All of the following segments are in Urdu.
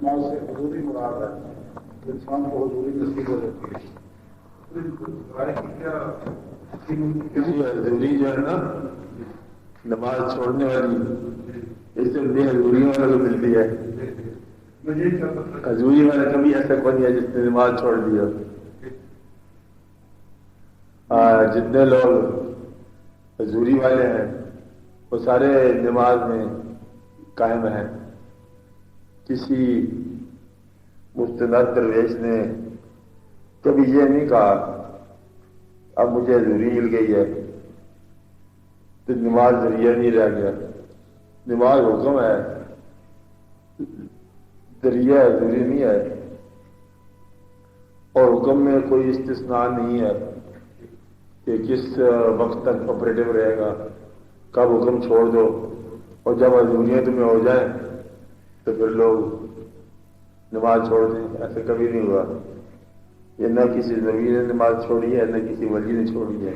موت سے حضوری مراد ہے، انسان کو حضوری نصیب ہو جاتی ہے. حضوری جو ہے نا نماز چھوڑنے والی، اس سے حضوری والا کو ملتی ہے. حضوری والا کبھی ایسا کوئی نہیں ہے جس نے نماز چھوڑ دیا. جتنے لوگ حضوری والے ہیں وہ سارے نماز میں قائم ہیں. کسی مستند درویش نے کبھی یہ نہیں کہا اب مجھے حضوری مل گئی ہے تو نماز ذریعہ نہیں رہ گیا. نماز حکم ہے، ذریعہ حضوری نہیں ہے. اور حکم میں کوئی استثناء نہیں ہے کہ کس وقت تک آپریٹو رہے گا، کب حکم چھوڑ دو اور جب حضوریاں تمہیں ہو جائیں تو پھر لوگ نماز چھوڑ دیں. ایسے کبھی نہیں ہوا. یہ نہ کسی نبی نے نماز چھوڑی ہے، نہ کسی ولی نے چھوڑی ہے،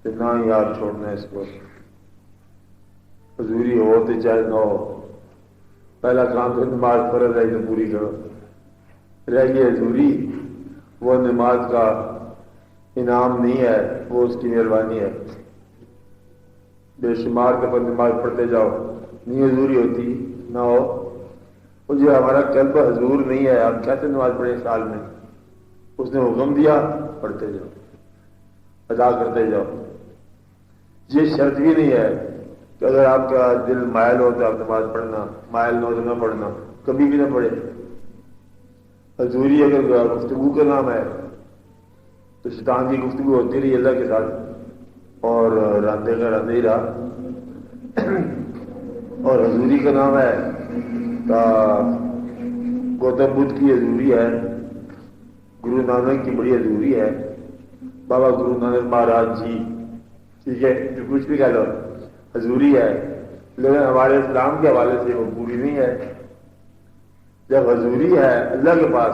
تو نہ ہی آپ چھوڑنا ہے اس کو. حضوری ہو تو چاہے نہ ہو، پہلا کام تو نماز فرض ہے تو پوری کرو. رہ گئی حضوری، وہ نماز کا انعام نہیں ہے، وہ اس کی مہربانی ہے. بے شمار دفعہ نماز پڑھتے جاؤ، نہیں حضوری ہوتی نہ ہو. وہ جو ہمارا قلب حضور نہیں ہے، ہم کیسے نماز پڑھیں سال میں؟ اس نے حکم دیا، پڑھتے جاؤ، ادا کرتے جاؤ. یہ شرط بھی نہیں ہے کہ اگر آپ کا دل مائل ہو تو آپ نماز پڑھنا، مائل نہ ہو تو نہ پڑھنا، کبھی بھی نہ پڑھے. حضوری اگر گفتگو کا نام ہے تو شیطان کی گفتگو ہوتی رہی اللہ کے ساتھ، اور راندے کا راندے ہی رہا. اور حضوری کا نام ہے گوتم بدھ کی حضوری ہے، گرو نانک کی بڑی حضوری ہے، بابا گرو نانک مہاراج جی، ٹھیک ہے، جو کچھ بھی کہہ لو حضوری ہے. لیکن ہمارے اسلام کے حوالے سے وہ پوری نہیں ہے. جب حضوری ہے اللہ کے پاس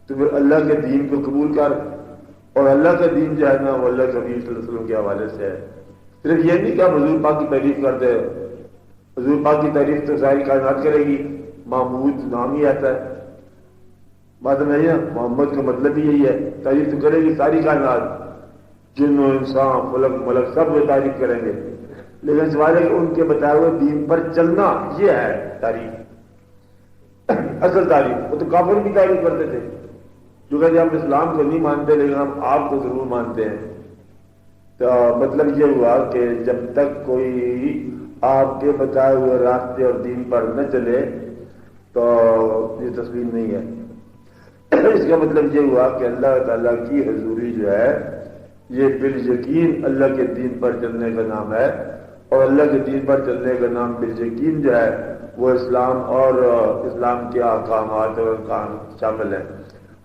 تو پھر اللہ کے دین کو قبول کر. اور اللہ کا دین جو ہے نا وہ اللہ کے نبی صلی اللہ علیہ وسلم کے حوالے سے ہے. صرف یہ نہیں کہ آپ حضور پاک کی تعریف کرتے ہو. حضور پاک کی تعریف تو ساری کائنات کرے گی، محمود نام ہی آتا ہے. بات نہیں ہے، محمد کا مطلب ہی یہی ہے، تعریف تو کرے گی ساری کائنات، جن و انسان فلک ملک سب وہ تعریف کریں گے. لیکن سوال ہے کہ ان کے بتائے ہوئے دین پر چلنا، یہ ہے تعریف، اصل تعریف. وہ تو کافر بھی تعریف کرتے تھے جو کہتے ہم اسلام کو نہیں مانتے لیکن ہم آپ کو ضرور مانتے ہیں. تو مطلب یہ ہوا کہ جب تک کوئی آپ کے بتائے ہوئے راستے اور دین پر نہ چلے تو یہ تسلیم نہیں ہے. اس کا مطلب یہ ہوا کہ اللہ تعالیٰ کی حضوری جو ہے یہ بالیقین اللہ کے دین پر چلنے کا نام ہے. اور اللہ کے دین پر چلنے کا نام بالیقین جو ہے وہ اسلام اور اسلام کے احکامات اور ارکان شامل ہیں.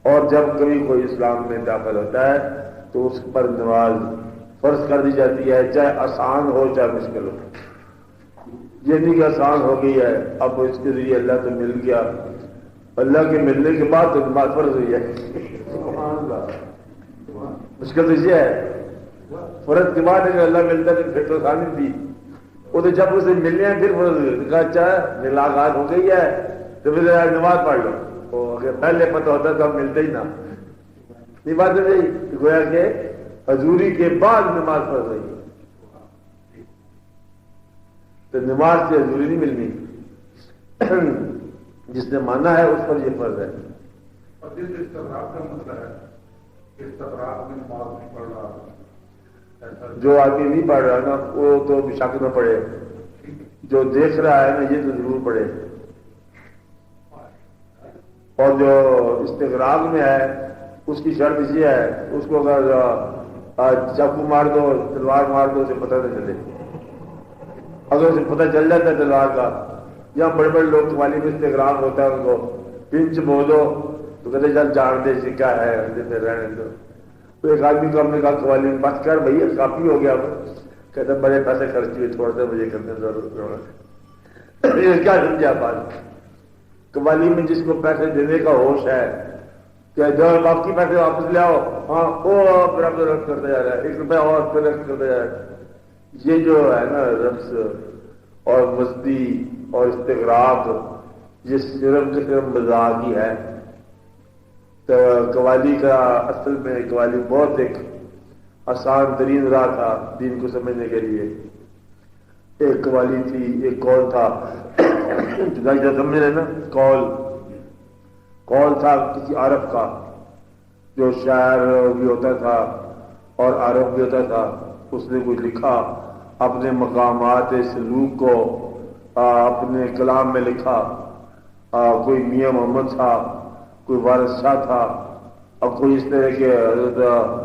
اور جب کبھی کوئی اسلام میں داخل ہوتا ہے تو اس پر نماز فرض کر دی جاتی ہے، چاہے آسان ہو چاہے مشکل ہو. یہ نہیں کہ آسان ہو گئی ہے اب اس کے ذریعے اللہ تو مل گیا، اللہ کے ملنے کے بعد تو نماز فرض ہوئی ہے. مشکل تو یہ ہے، فرض کے بعد اگر اللہ ملتا تو پھر تو آسانی تھی. وہ تو جب اسے ملنے ہیں پھر فرض ہوئی. کہا اچھا ملاقات ہو گئی ہے تو پھر نماز پڑھ لو. اگر پہلے پتہ ہوتا تو ہم ملتے ہی نہ. یہ بات ہے بھائی، گویا کہ حضوری کے بعد نماز فرض ہوئی تو نماز سے حضوری نہیں ملنی. جس نے مانا ہے اس پر یہ فرض ہے. اور جس استقرار کا مسئلہ ہے، استقرار میں نماز نہیں پڑھ رہا، جو آدمی نہیں پڑھ رہا نا وہ تو شک نہ پڑے، جو دیکھ رہا ہے نا یہ تو ضرور پڑھے. اور جو استغراق میں ہے اس کی شرط یہ ہے اس کو اگر چاقو مار دو تلوار مار دو اسے پتہ نہ چلے. اگر اسے پتہ چل جاتا ہے تلوار کا، یا بڑے بڑے لوگ تمہاری میں استغراق ہوتا ہے ان کو پنچ بولو تو کہتے چل جان دے سکا ہے رہنے دو. تو ایک آدمی کو ہم نے کہا قوالی میں بات کر بھائی کافی ہو گیا. کہتے بڑے پیسے خرچ ہوئے چھوڑ دے مجھے کرنے ضرورت کیا سمجھا بات. قوالی میں جس کو پیسے دینے کا ہوش ہے کہ جو باقی پیسے واپس لے آؤ، ہاں وہ پھر رقص کرتا جا رہا ہے، 1 روپیہ اور پھر رقص کرتا جا رہا ہے. یہ جو ہے نا رقص اور مستی اور استغراق یہ صرف کے صرف مذاق ہی ہے. تو قوالی کا اصل میں قوالی بہت ایک آسان ترین راہ تھا دین کو سمجھنے کے لیے. ایک قوالی تھی، ایک قول تھا. جدا سمجھ رہے نا، قول تھا کسی عرب کا جو شاعر بھی ہوتا تھا اور عرب بھی ہوتا تھا. اس نے کچھ لکھا، اپنے مقامات سلوک کو اپنے کلام میں لکھا. کوئی میاں محمد تھا، کوئی وارث شاہ تھا، اور کوئی اس طرح کے حضرت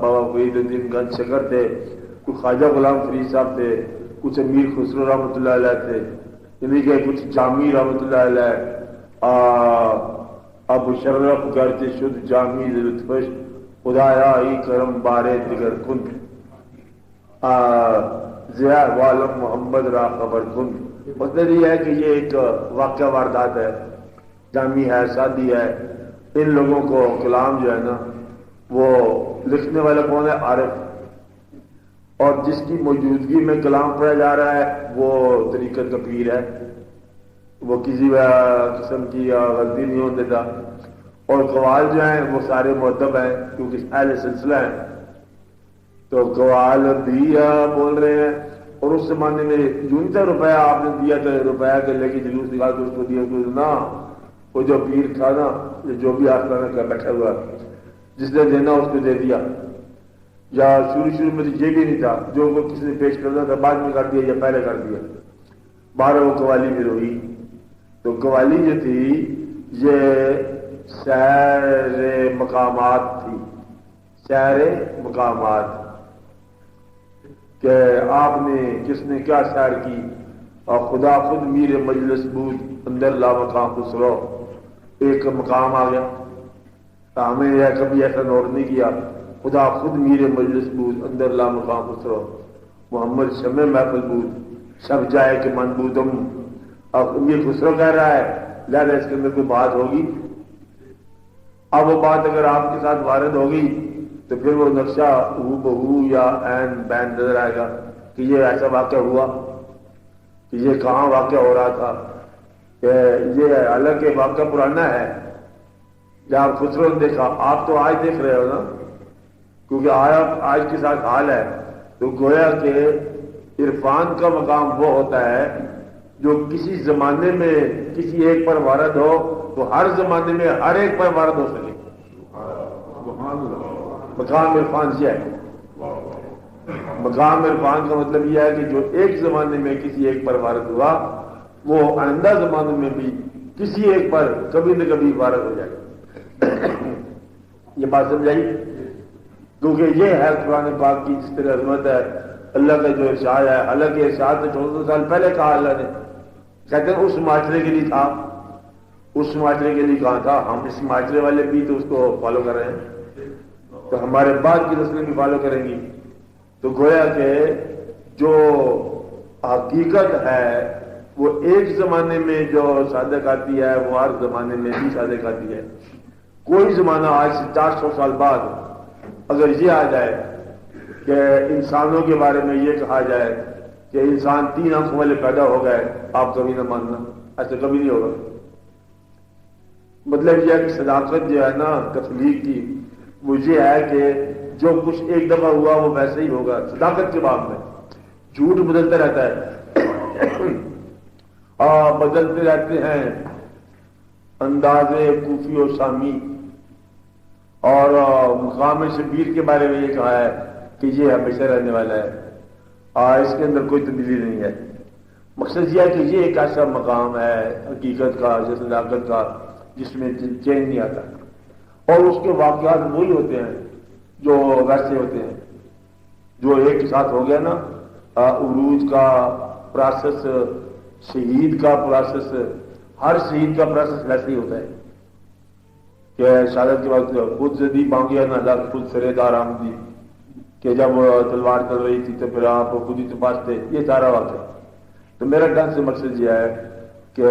بابا فرید الدین گنج شکر تھے، کوئی خواجہ غلام فرید صاحب تھے، کچھ امیر خسرو رحمۃ اللہ علیہ تھے، یعنی کہ کچھ جامی رحمۃ اللہ علیہ، اب شرف گرچ شد جامی لطفش خدایا ہی کرم بارے دیگر کن، ضیاء والم محمد را خبر کن. مطلب یہ ہے کہ یہ ایک واقعہ واردات ہے، جامی ہے، شادی ہے. ان لوگوں کو کلام جو ہے نا، وہ لکھنے والا کون ہے؟ عارف. اور جس کی موجودگی میں کلام پڑھا جا رہا ہے وہ طریقت کا پیر ہے، وہ کسی قسم کی غلطی نہیں ہونے دیتا. اور قوال جو ہیں وہ سارے مؤدب ہیں کیونکہ اہل سلسلہ ہیں. تو قوال بھی بول رہے ہیں. اور اس زمانے میں یوں تھا روپیہ آپ نے دیا تو روپیہ کے لے کے جلوس نکال کے اس کو دیا تو نہ، وہ جو پیر تھا نا، جو بھی آسمان کا بیٹھا ہوا جس نے دینا اس کو دے دیا. یا شروع میں تو یہ بھی نہیں تھا، جو کسی نے پیش کرنا تھا بعد میں کر دیا یا پہلے کر دیا. 12 وہ قوالی بھی ہوئی. تو قوالی جو تھی یہ سیر مقامات تھی، سیر مقامات، کہ آپ نے کس نے کیا سیر کی. اور خدا خود میر مجلس بود اندر لا مقام خسرو، ایک مقام آ گیا. ہمیں کبھی ایسا نوٹ نہیں کیا. خدا خود میر مجلس بود اندر لا مقام خسرو، محمد شمع محفل بود شب جائے کہ من بودم. اب یہ خسرو کہہ رہا ہے، لہذا اس کے اندر کوئی بات ہوگی. اب وہ بات اگر آپ کے ساتھ وارد ہوگی تو پھر وہ نقشہ ہو بہو یا عین بین نظر آئے گا کہ یہ ایسا واقعہ ہوا، کہ یہ کہاں واقعہ ہو رہا تھا. کہ یہ حالانکہ واقعہ پرانا ہے. جب خسرو نے دیکھا، آپ تو آج دیکھ رہے ہو نا، کیونکہ آج کے ساتھ حال ہے. تو گویا کہ عرفان کا مقام وہ ہوتا ہے جو کسی زمانے میں کسی ایک پر وارد ہو تو ہر زمانے میں ہر ایک پر وارد ہو سکے. مقام عرفان یہ ہے. مقام عرفان کا مطلب یہ ہے کہ جو ایک زمانے میں کسی ایک پر وارد ہوا وہ آئندہ زمانے میں بھی کسی ایک پر کبھی نہ کبھی وارد ہو جائے. یہ بات سمجھائی؟ کیونکہ یہ ہے قرآن پاک کی جس طرح عظمت ہے، اللہ کا جو ارشاد ہے. حالانکہ ارشاد تو 1400 سال پہلے کہا اللہ نے. کہتے ہیں اس معاشرے کے لیے تھا، اس معاشرے کے لیے کہا تھا. ہم اس معاشرے والے بھی تو اس کو فالو کر رہے ہیں، تو ہمارے بعد کی نسلیں بھی فالو کریں گی. تو گویا کہ جو حقیقت ہے وہ ایک زمانے میں جو صادق آتی ہے وہ ہر زمانے میں بھی صادق آتی ہے. کوئی زمانہ آج سے 400 سال بعد اگر یہ آ جائے کہ انسانوں کے بارے میں یہ کہا جائے کہ انسان 3 آنکھوں والے پیدا ہو گئے، آپ کبھی نہ ماننا، ایسا کبھی نہیں ہوگا. مطلب یہ ہے کہ صداقت جو ہے نا تخلیق کی، وہ یہ ہے کہ جو کچھ ایک دفعہ ہوا وہ ویسے ہی ہوگا. صداقت کے باب میں جھوٹ بدلتا رہتا ہے، بدلتے رہتے ہیں انداز کوفی و شامی. اور مقام شبیر کے بارے میں یہ کہا ہے کہ یہ ہمیشہ رہنے والا ہے، اس کے اندر کوئی تبدیلی نہیں ہے. مقصد یہ ہے کہ یہ ایک ایسا مقام ہے حقیقت کا، صداقت کا، جس میں چین نہیں آتا. اور اس کے واقعات وہی ہوتے ہیں جو ویسے ہوتے ہیں جو ایک کے ساتھ ہو گیا نا. عروج کا پروسیس، شہید کا پروسیس، ہر شہید کا پروسیس ویسے ہی ہوتا ہے کہ شہادت کے وقت خود زدی بانگیا نہ لگ خود سرے دار آمدی، کہ جب تلوار چل رہی تھی تو پھر آپ خود ہی تپاس تھے. یہ سارا واقعہ. تو میرا ڈھنگ سے مقصد یہ ہے کہ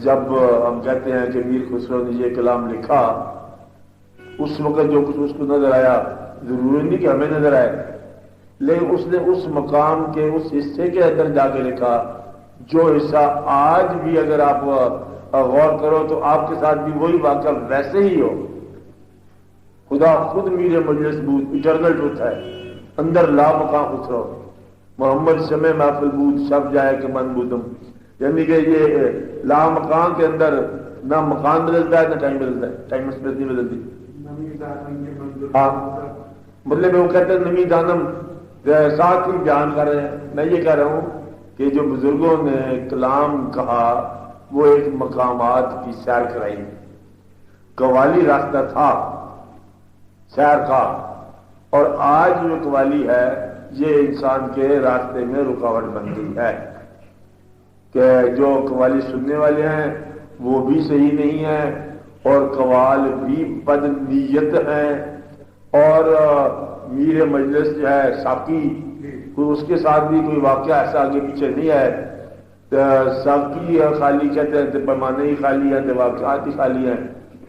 جب ہم کہتے ہیں کہ میر خسرو نے یہ کلام لکھا، اس وقت جو کچھ اس کو نظر آیا ضروری نہیں کہ ہمیں نظر آئے، لیکن اس نے اس مقام کے اس حصے کے اندر جا کے لکھا جو حصہ آج بھی اگر آپ غور کرو تو آپ کے ساتھ بھی وہی واقعہ ویسے ہی ہو. خدا خود میر مجلس بود اٹرنل ٹروتھ ہے، اندر لا مقام خسرو محمد شمع محفل بود شب جائے کہ من بودم. یعنی کہ یہ لا مقام کے اندر نہ مقام بدلتا ہے نہ ٹائم بدلتا ہے، ٹائم اسپیس نہیں بدلتی. ہاں مطلب وہ کہتے ہیں نمی دانم ساتھ ہی بیان کر رہے ہیں. میں یہ کہہ رہا ہوں کہ جو بزرگوں نے کلام کہا وہ ایک مقامات کی سیر کرائی. قوالی راستہ تھا سیر کا، اور آج جو قوالی ہے یہ انسان کے راستے میں رکاوٹ بن گئی ہے کہ جو قوالی سننے والے ہیں وہ بھی صحیح نہیں ہیں اور قوال بھی بد نیت ہیں. اور میر مجلس جو ہے ساقی کوئی اس کے ساتھ بھی کوئی واقعہ ایسا آگے پیچھے نہیں ہے. ساقی خالی کہتے ہیں تو پیمانے ہی خالی ہیں تو واقعات ہی خالی ہیں،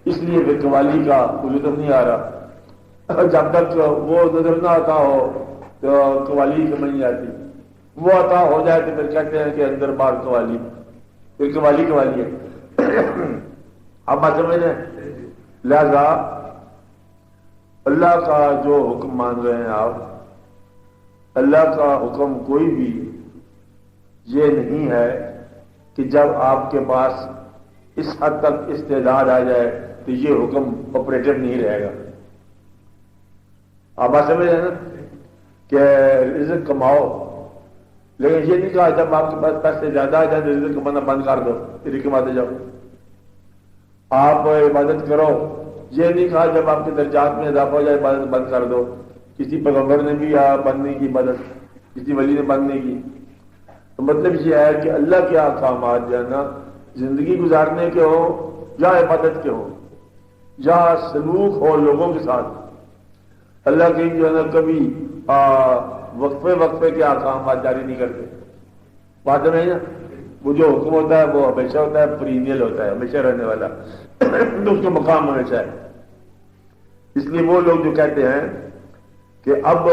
اس لیے پھر قوالی کا کوئی لطف نہیں آ رہا. جب تک وہ نظر نہ آتا ہو تو قوالی سمجھ نہیں آتی. وہ عطا ہو جائے تو پھر کہتے ہیں کہ اندر باہر قوالی، پھر قوالی قوالی ہے. آپ بات سمجھ رہے ہیں؟ لہذا اللہ کا جو حکم مان رہے ہیں آپ، اللہ کا حکم کوئی بھی یہ نہیں ہے کہ جب آپ کے پاس اس حد تک استعداد آ جائے تو یہ حکم آپریٹو نہیں رہے گا. آپ بات سمجھ رہے ہیں نا کہ رزق کماؤ، لیکن یہ نہیں کہا جب آپ کے پاس پیسے زیادہ آ جائیں تو رزق کمانا بند کر دو، پھر کماتے جاؤ. آپ عبادت کرو، یہ نہیں کہا جب آپ کے درجات میں اضافہ ہو جائے عبادت بند کر دو. کسی پیغمبر نے بھی بند نہیں کی عبادت، کسی ولی نے بند نہیں کی. تو مطلب یہ ہے کہ اللہ کے احکامات جو ہے نا زندگی گزارنے کے ہو یا عبادت کے ہو یا سلوک ہو لوگوں کے ساتھ، اللہ کے جو ہے نا کبھی وقفے وقفے کے احکامات جاری نہیں کرتے. بات نہیں نا، وہ جو حکم ہوتا ہے وہ ہمیشہ ہوتا ہے، پرینیل ہوتا ہے، ہمیشہ رہنے والا، اس کا مقام ہمیشہ ہے. اس لیے وہ لوگ جو کہتے ہیں کہ اب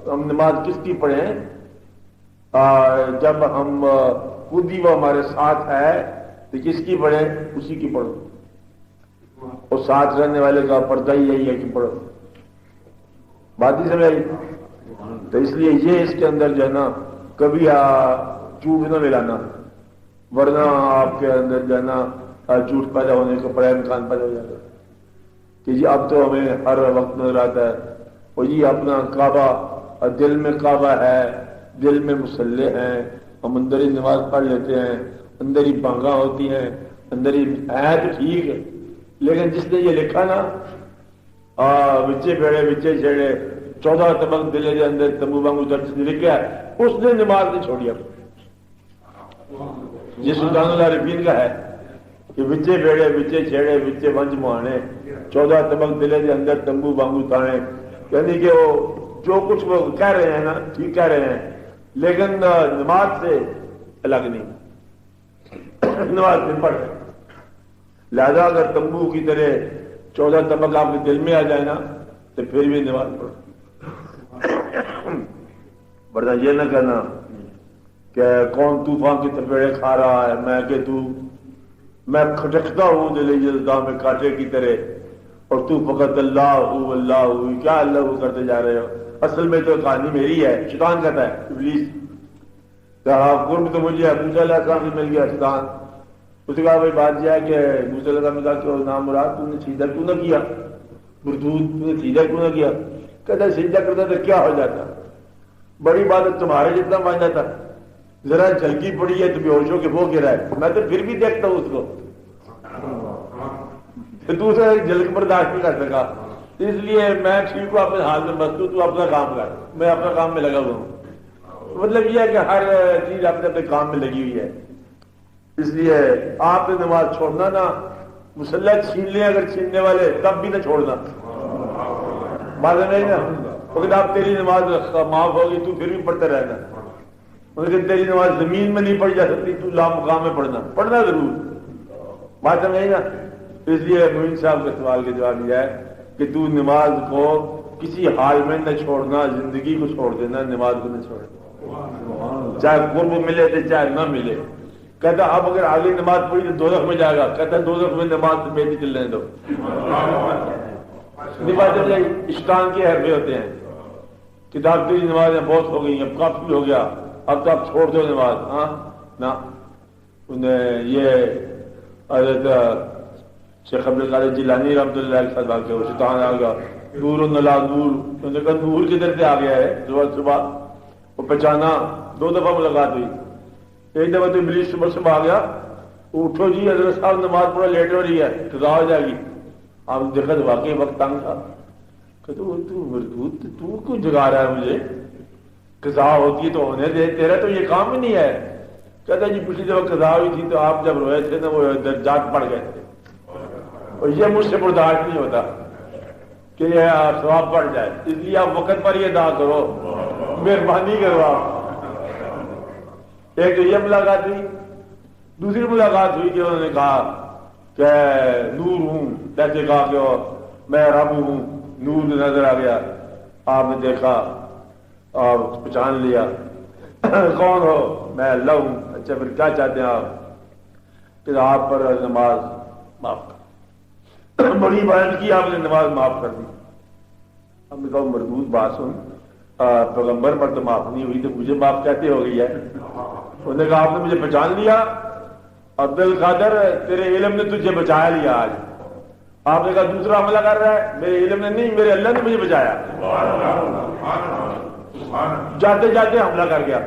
ہم نماز کس کی پڑھیں جب ہم خود ہی وہ ہمارے ساتھ ہے تو کس کی پڑھیں؟ اسی کی پڑھو. اور ساتھ رہنے والے کا پردہ ہی یہی ہے کہ پڑھو. بات ہی سمجھ آئی؟ تو اس لیے یہ اس کے اندر جو ہے نا کبھی جھوٹ نہ ملانا، ورنہ آپ کے اندر جو ہے نا جھوٹ پیدا ہونے کا بڑا امکان پیدا ہو جاتا ہے کہ جی اب تو ہمیں ہر وقت نظر آتا ہے اور یہ اپنا کعبہ، دل میں کعبہ ہے، دل میں مسلح ہیں، ہم اندر ہی نماز پڑھ لیتے ہیں، اندر ہی بانگاں ہوتی ہیں، اندر ہی ہے تو ٹھیک ہے. لیکن جس نے یہ لکھا نا بچے بیڑے بچے چھیڑے 14 طبق دلے کے اندر تمبو بانگو درد لکھا ہے، اس نے نماز نہیں چھوڑی. اب یہ سلطان العارفین کا ہے کہ بچے بیڑے بچے چھیڑے بچے ونج مہانے 14 طبق دلے کے اندر تمبو بانگو تانے. یعنی کہ وہ جو کچھ وہ کہہ رہے ہیں نا ٹھیک کہہ رہے ہیں، لیکن نماز سے الگ نہیں، نماز سے پڑھ. لہذا اگر تمبو کی طرح 14 طبق آپ کے دل میں آ جائے نا تو پھر بھی نماز پڑھو. ورنہ یہ نہ کہنا کہ کون طوفان کی تپیڑے کھا رہا ہے، میں کھٹکتا ہوں دل جلدا میں کانٹے کی طرح اور تو فقط اللہ کیا اللہ کرتے جا رہے ہو. اصل میں تو کہانی میری ہے، شیطان کہتا ہے، ابلیس. قرب تو مجھے موسیٰ علیہ السلام سے مل گیا. شیطان اس نے کہا بھائی بات یہ ہے کہ موسیٰ علیہ السلام نے کہا کہ نام مراد تم نے سجدہ کیوں نہ کیا، بردود تم نے سجدہ کیوں نہ کیا؟ کہتا سجدہ کرتا تو کیا ہو جاتا، بڑی بات ہے تمہارے جتنا مان جاتا، ذرا جھلکی پڑی ہے تو بے ہوش ہو کے وہ گرا ہے، میں تو پھر بھی دیکھتا ہوں اس کو. دوسرا ایک جھلک برداشت نہیں کر سکا، اس لیے میں ٹھیک ہوں اپنے حال میں مست ہوں، تو اپنا کام کر، میں اپنا کام میں لگا ہوا ہوں. مطلب یہ ہے کہ ہر چیز اپنے اپنے کام میں لگی ہوئی ہے. اس لیے آپ نے نماز چھوڑنا نا، مسلح چھین لیں اگر چھیننے والے تب بھی نہ چھوڑنا. بات نہیں نا، اگر آپ تیری نماز معاف ہوگی تو پھر بھی پڑھتے رہنا، لیکن تیری نماز زمین میں نہیں پڑھ جا سکتی، تو لامقام میں پڑھنا ضرور. بات نہیں نا. اس لیے معین صاحب کے سوال کے جواب یہ ہے کہ تو نماز کو کسی حال میں نہ چھوڑنا، زندگی کو چھوڑ دینا، نماز کو نہ چھوڑنا، چاہے قرب ملے تو چاہے نہ ملے. کہتا اب اگر آگے نماز پڑھی تو دوزخ میں جائے گا، کہتا دوزخ میں نماز سمیت چلنے دو۔ نماز اشتان کے حرفے ہوتے ہیں، کتاب تیری نمازیں بہت ہو گئی، اب کافی ہو گیا، اب تو آپ چھوڑ دو نماز۔ ہاں نہ، انہیں یہ حضرت شیخ عبد القادر جیلانی رحمۃ اللہ علیہ کے ساتھ واقع ہو، شیطان آ گیا، نور نلا نور، انہوں نے کہا نور کدھر سے آ گیا ہے؟ صبح وہ پہچانا، 2 دفعہ ملاقات ہوئی، ایک دفعہ تو ابلیس صبح آ گیا، اٹھو جی حضرت صاحب نماز پڑھا لیٹ ہو رہی ہے، قضا ہو جائے گی۔ آپ نے دیکھا تو واقعی وقت تنگ تھا، کہ تو مردود تو کیوں جگا رہا ہے مجھے؟ قضا ہوتی تو ہونے دے، تیرا تو یہ کام ہی نہیں ہے۔ کہتا جی پچھلی دفعہ قضا ہوئی تھی تو آپ جب روئے تھے نا وہ درجات پڑ گئے تھے، اور یہ مجھ سے برداشت نہیں ہوتا کہ یہ ثواب پڑ جائے، اس لیے آپ وقت پر یہ ادا کرو، مہربانی کرو آپ۔ ایک تو یہ ملاقات ہوئی، دوسری ملاقات ہوئی کہ انہوں نے کہا کہ نور ہوں، کیسے کہا کہ میں رب ہوں، نور نظر آ گیا، آپ نے دیکھا اور پہچان لیا، کون ہو؟ میں اللہ ہوں۔ اچھا پھر کیا چاہتے ہیں آپ؟ کہ آپ پر نماز معاف کر، بڑی عبادت کی آپ نے، نماز معاف کر دی۔ ہم نے کہا مردود بات سن، پیغمبر پر تو معاف نہیں ہوئی تو مجھے معاف کہتے ہو گئی ہے؟ انہوں نے کہا آپ نے مجھے پہچان لیا، عبد القادر تیرے علم نے تجھے بچایا لیا آج۔ آپ نے کہا دوسرا حملہ کر رہا ہے، میرے علم نے نہیں، میرے اللہ نے مجھے بچایا۔ جاتے جاتے حملہ کر گیا،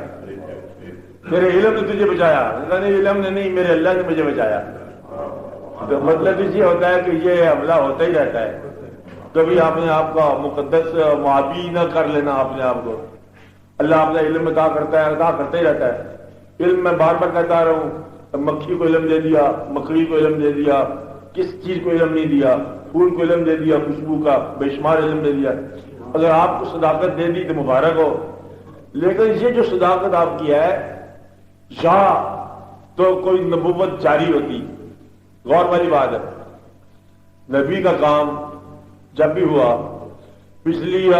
میرے علم نے تجھے بچایا، نہیں علم نے نہیں، میرے اللہ نے مجھے بچایا۔ تو مطلب یہ ہوتا ہے کہ یہ حملہ ہوتا ہی رہتا ہے، کبھی آپ نے آپ کا مقدس معافی نہ کر لینا اپنے آپ کو۔ اللہ اپنا علم عطا کرتا ہے، عطا کرتا ہی رہتا ہے۔ علم میں بار بار کہتا رہا ہوں، مکھی کو علم دے دیا، مکڑی کو علم دے دیا، کس چیز کو علم نہیں دیا، پھول کو علم دے دیا، خوشبو کا بے شمار علم دے دیا۔ اگر آپ کو صداقت دے دی تو مبارک ہو، لیکن یہ جو صداقت آپ کی ہے یا تو کوئی نبوت جاری ہوتی۔ غور والی بات ہے، نبی کا کام جب بھی ہوا پچھلی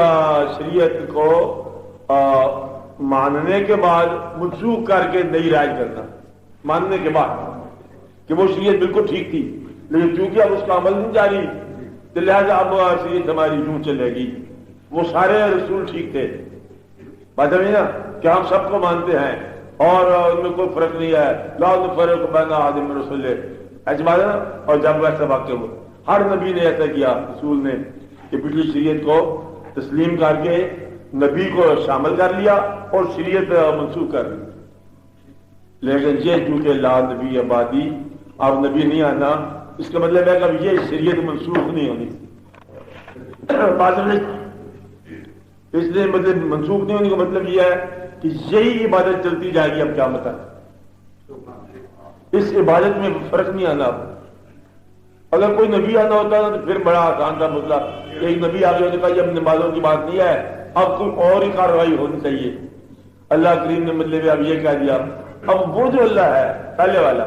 شریعت کو ماننے کے بعد منسوخ کر کے نئی رائج کرنا، ماننے کے بعد کہ وہ شریعت بالکل ٹھیک تھی، لیکن چونکہ اب اس کا عمل نہیں جاری تو لہذا اب شریعت ہماری یوں چلے گی۔ وہ سارے رسول ٹھیک تھے، بات ہے نا کہ ہم سب کو مانتے ہیں اور ان میں کوئی فرق نہیں ہے، لا نفرق بین احد من رسلہ، ایسی بات ہے نا۔ اور جب ویسا واقع ہوا، ہر نبی نے ایسا کیا، رسول نے، کہ پچھلی شریعت کو تسلیم کر کے نبی کو شامل کر لیا اور شریعت منسوخ کر دی۔ لیکن یہ چونکہ لا نبی آبادی، اب نبی نہیں آنا، اس کا مطلب ہے کہ یہ شریعت منسوخ نہیں ہونی، اس لیے مطلب منسوخ نہیں ہونے کا مطلب یہ ہے کہ یہی عبادت چلتی جائے گی اب قیامت تک، اس عبادت میں فرق نہیں آنا۔ اگر کوئی نبی آنا ہوتا نا تو پھر بڑا آسان تھا مسئلہ، ایک نبی آگے ہونے کا، یہ نمازوں کی بات نہیں ہے، اب کوئی اور ہی کارروائی ہونی چاہیے۔ اللہ کریم نے مطلب اب یہ کہہ دیا، اب وہ جو اللہ ہے پہلے والا،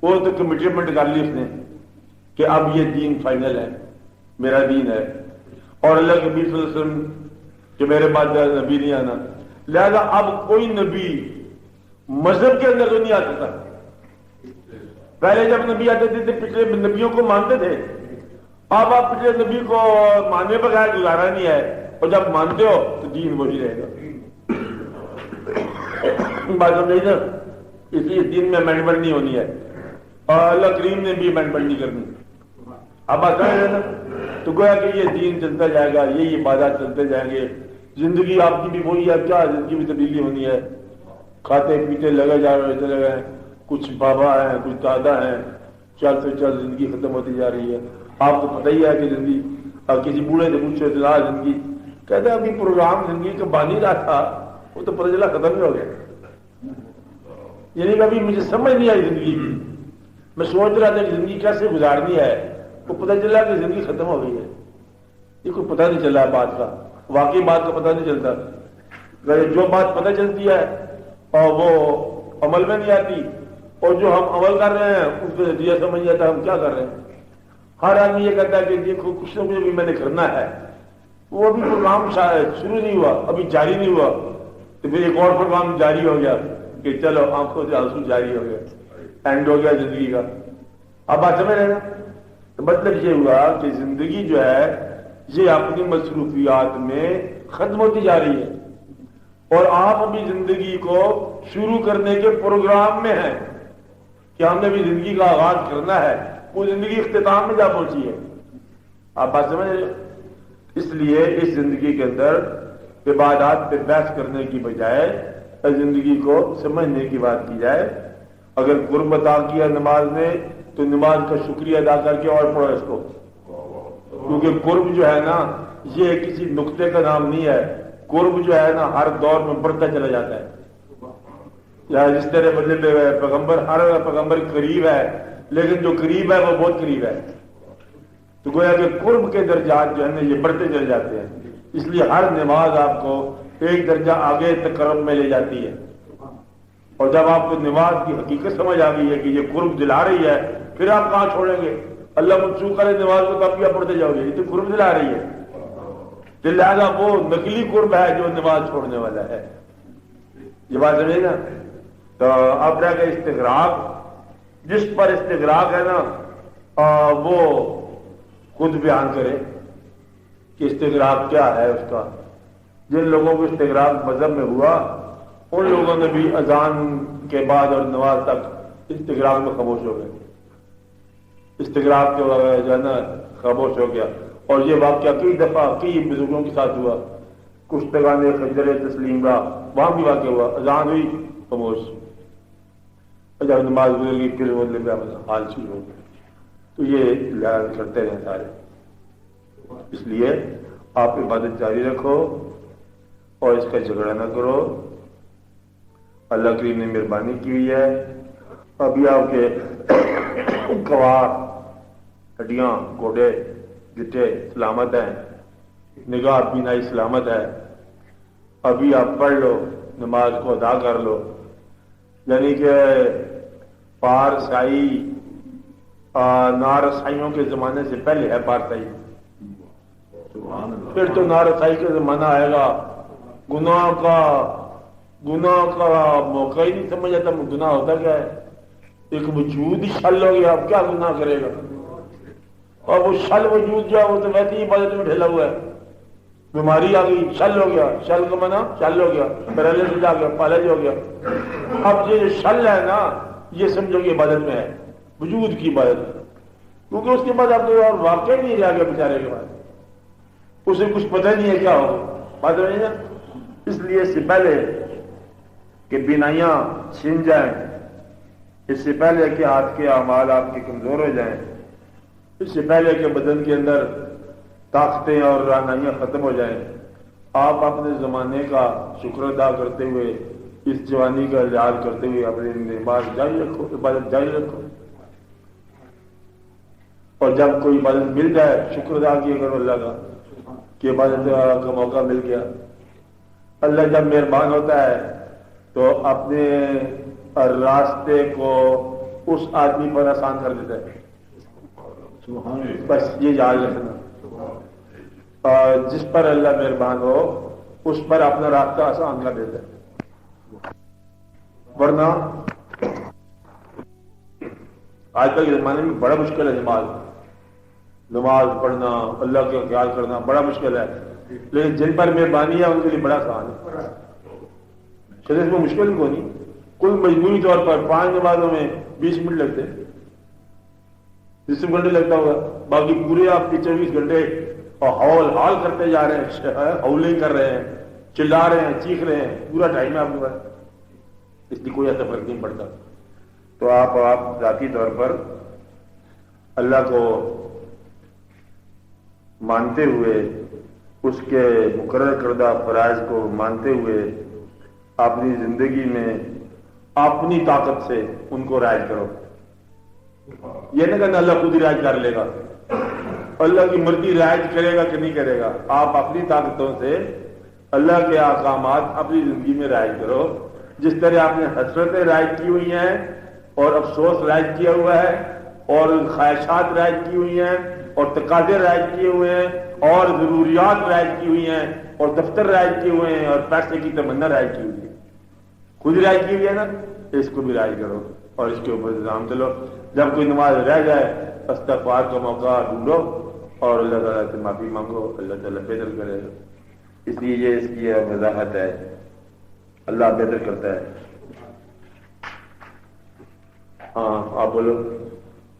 وہ تو کمٹمنٹ کر لی اس نے کہ اب یہ دین فائنل ہے، میرا دین ہے، اور اللہ کے نبی صلی اللہ علیہ وسلم کہ میرے بعد نبی نہیں آنا، لہذا اب کوئی نبی مذہب کے اندر تو نہیں آتا تھا۔ پہلے جب نبی آتے تھے پچھلے نبیوں کو مانتے تھے، اب آپ پچھلے نبی کو ماننے بغیر گزارا نہیں ہے، اور جب مانتے ہو تو دین وہی رہے گا۔ بات سمجھ نا، اس لیے دین میں امینڈمنٹ نہیں ہونی ہے، اور اللہ کریم نے بھی امینڈمنٹ نہیں کرنی۔ اب آتا ہے نا، تو گویا کہ یہ دین چلتا جائے گا، یہی عبادات چلتے جائیں گے، زندگی آپ کی بھی وہی ہے، کیا زندگی میں تبدیلی ہونی ہے، کھاتے پیتے لگے جا رہے چلے گئے، کچھ بابا ہیں کچھ دادا ہیں، چل سے چل زندگی ختم ہوتی جا رہی ہے۔ آپ کو پتہ ہی ہے کہ زندگی، اب کسی بوڑھے سے پوچھو اتنا زندگی، کہتے ہیں ابھی پروگرام زندگی کا بن ہی رہا تھا، وہ تو پتہ چلا ختم ہی ہو گیا۔ یعنی کہ ابھی مجھے سمجھ نہیں آئی زندگی کی، میں سوچ رہا تھا کہ زندگی کیسے گزارنی ہے، وہ پتہ چلا کہ زندگی ختم ہو گئی ہے۔ یہ کوئی پتہ نہیں چلا بات کا، واقعی بات کا پتہ نہیں چلتا۔ جو بات پتہ چلتی ہے اور وہ عمل میں نہیں آتی، اور جو ہم عمل کر رہے ہیں اس کو نتیجہ سمجھ نہیں آتا ہم کیا کر رہے ہیں۔ ہر آدمی یہ کہتا ہے کہ دیکھو کچھ نہ کچھ بھی میں نے کرنا ہے، وہ ابھی پروگرام شروع نہیں ہوا، ابھی جاری نہیں ہوا، تو پھر ایک اور پروگرام جاری ہو گیا کہ چلو آنکھوں سے آنسو جاری ہو گیا۔ اینڈ ہو گیا زندگی کا. اب بات سمجھ رہے نا؟ تو مطلب یہ ہوا کہ زندگی جو ہے یہ اپنی مصروفیات میں ختم ہوتی جا رہی ہے، اور آپ ابھی زندگی کو شروع کرنے کے پروگرام میں ہیں کہ ہم نے بھی زندگی کا آغاز کرنا ہے. وہ زندگی اختتام میں جا پہنچی ہے. آپ بات سمجھ رہے؟ اس لیے اس زندگی کے اندر عبادات پہ بحث کرنے کی بجائے زندگی کو سمجھنے کی بات کی جائے. اگر قرب عطا کیا نماز نے تو نماز کا شکریہ ادا کر کے اور پڑھو اس کو، کیونکہ قرب جو ہے نا یہ کسی نقطے کا نام نہیں ہے. قرب جو ہے نا ہر دور میں بڑھتا چلا جاتا ہے. یا جس طرح مطلب پیغمبر، ہر پیغمبر قریب ہے، لیکن جو قریب ہے وہ بہت قریب ہے. تو گویا کہ قرب کے درجات جو ہے نا یہ بڑھتے چلے جاتے ہیں. اس لیے ہر نماز آپ کو ایک درجہ آگے تقرب میں لے جاتی ہے. اور جب آپ کو نماز کی حقیقت سمجھ آ گئی ہے کہ یہ قرب دلا رہی ہے، پھر آپ کہاں چھوڑیں گے؟ اللہ منسوخ کرے نماز کو تب کیا پڑھتے جاؤ گے؟ یہ تو قرب دلا رہی ہے. لہٰذا وہ نقلی قرب ہے جو نماز چھوڑنے والا ہے. یہ بات سمجھے نا؟ تو اب رہ گیا استغراق. جس پر استغراق ہے نا وہ خود بیان کرے کہ استغراق کیا ہے اس کا. جن لوگوں کو استغراق مذہب میں ہوا ان لوگوں نے بھی اذان کے بعد اور نماز تک استغراق میں خاموش ہو گئے. استغراق جو ہے نا خاموش ہو گیا. اور یہ واقعہ کئی دفعہ کئی بزرگوں کے ساتھ ہوا. کشتگان خنجر تسلیم را وہاں بھی واقع ہوا، اذان ہوئی خاموش، جب نماز گزر گئی پھر وہ حال شروع ہو گیا. تو یہ لحاظ کرتے رہے سارے. اس لیے آپ عبادت جاری رکھو اور اس کا جھگڑا نہ کرو. اللہ کریم نے مہربانی کی ہوئی ہے. ابھی آپ کے گوار، ہڈیاں، گوڑے، گٹے سلامت ہیں، نگاہ بینائی سلامت ہے. ابھی آپ پڑھ لو، نماز کو ادا کر لو. یعنی کہ پارسائی نارسائیوں کے زمانے سے پہلے ہے پارسائی. پھر تو نارسائی کا زمانہ آئے گا. گناہ کا موقع ہی نہیں سمجھ آتا. گناہ ہوتا کیا ہے؟ ایک وجود ہی شل ہو گیا. اب کیا گناہ کرے گا؟ اور وہ شل وجود جو ہے وہ تو ویسے ہی عبادت میں ڈھلا ہوا ہے. بیماری آ گئی، شل ہو گیا. شل کا منع شل ہو گیا، پیرالائسس آ گیا، پالج ہو گیا. اب یہ شل ہے نا یہ سمجھو کہ عبادت میں ہے، وجود کی عبادت. کیونکہ اس کے بعد اب تو اور واقع نہیں رہ گیا بیچارے کے بعد. اسے کچھ پتہ نہیں ہے کیا ہوگا. بات نہیں ہے. اس لیے اس سے پہلے کہ بینائیاں چھن جائیں، اس سے پہلے کہ ہاتھ کے اعمال آپ کے کمزور ہو جائیں، اس سے پہلے کہ بدن کے اندر طاقتیں اور رانائیاں ختم ہو جائیں، آپ اپنے زمانے کا شکر ادا کرتے ہوئے، اس جوانی کا لحاظ کرتے ہوئے اپنے نماز جاری رکھو، عبادت جاری رکھو. اور جب کوئی عبادت مل جائے شکر ادا کیا کرو اللہ کا کہ عبادت کا موقع مل گیا. اللہ جب مہربان ہوتا ہے تو اپنے راستے کو اس آدمی پر آسان کر دیتا ہے. بس یہ یاد رکھنا، جس پر اللہ مہربان ہو اس پر اپنا راستہ آسان کر دیتا ہے. ورنہ آج کل کے زمانے میں بڑا مشکل ہے نماز پڑھنا، اللہ کا خیال کرنا بڑا مشکل ہے. لیکن جن پر مہربانی ہے ان کے لیے بڑا آسان ہے. شریعت میں مشکل کو نہیں. کل مجموعی طور پر 5 نمازوں میں 20 منٹ لگتے ہیں، 20 گھنٹے لگتا ہوگا. باقی پورے آپ کے 24 گھنٹے اور ہال کرتے جا رہے ہیں، ہولنگ کر رہے ہیں، چلا رہے ہیں، چیخ رہے ہیں، پورا ٹائم ہے آپ کے پاس. اس لیے کوئی ایسا فرق نہیں پڑتا. تو آپ ذاتی طور پر اللہ کو مانتے ہوئے، اس کے مقرر کردہ فرائض کو مانتے ہوئے اپنی زندگی میں اپنی طاقت سے ان کو رائج کرو. یہ نہ کہنا اللہ خود ہی رائج کر لے گا. اللہ کی مرضی رائج کرے گا کہ نہیں کرے گا. آپ اپنی طاقتوں سے اللہ کے احکامات اپنی زندگی میں رائج کرو. جس طرح آپ نے حسرتیں رائج کی ہوئی ہیں اور افسوس رائج کیا ہوا ہے اور خواہشات رائج کی ہوئی ہیں اور تقاضے رائج کیے ہوئے ہیں اور ضروریات رائج کی ہوئی ہیں اور دفتر رائج کیے ہوئے ہیں اور پیسے کی تمنا رائج کی ہوئی ہے. خود رائج کی ہوئی ہے نا، اس کو بھی رائج کرو. اور اس کے اوپر انتظام چلو. جب کوئی نماز رہ جائے استغفار کا موقع ڈھونڈو اور اللہ تعالیٰ سے معافی مانگو, اللہ تعالیٰ بہتر کرے. اس لیے یہ اس کی وضاحت ہے, اللہ بہتر کرتا ہے. ہاں آپ بولو.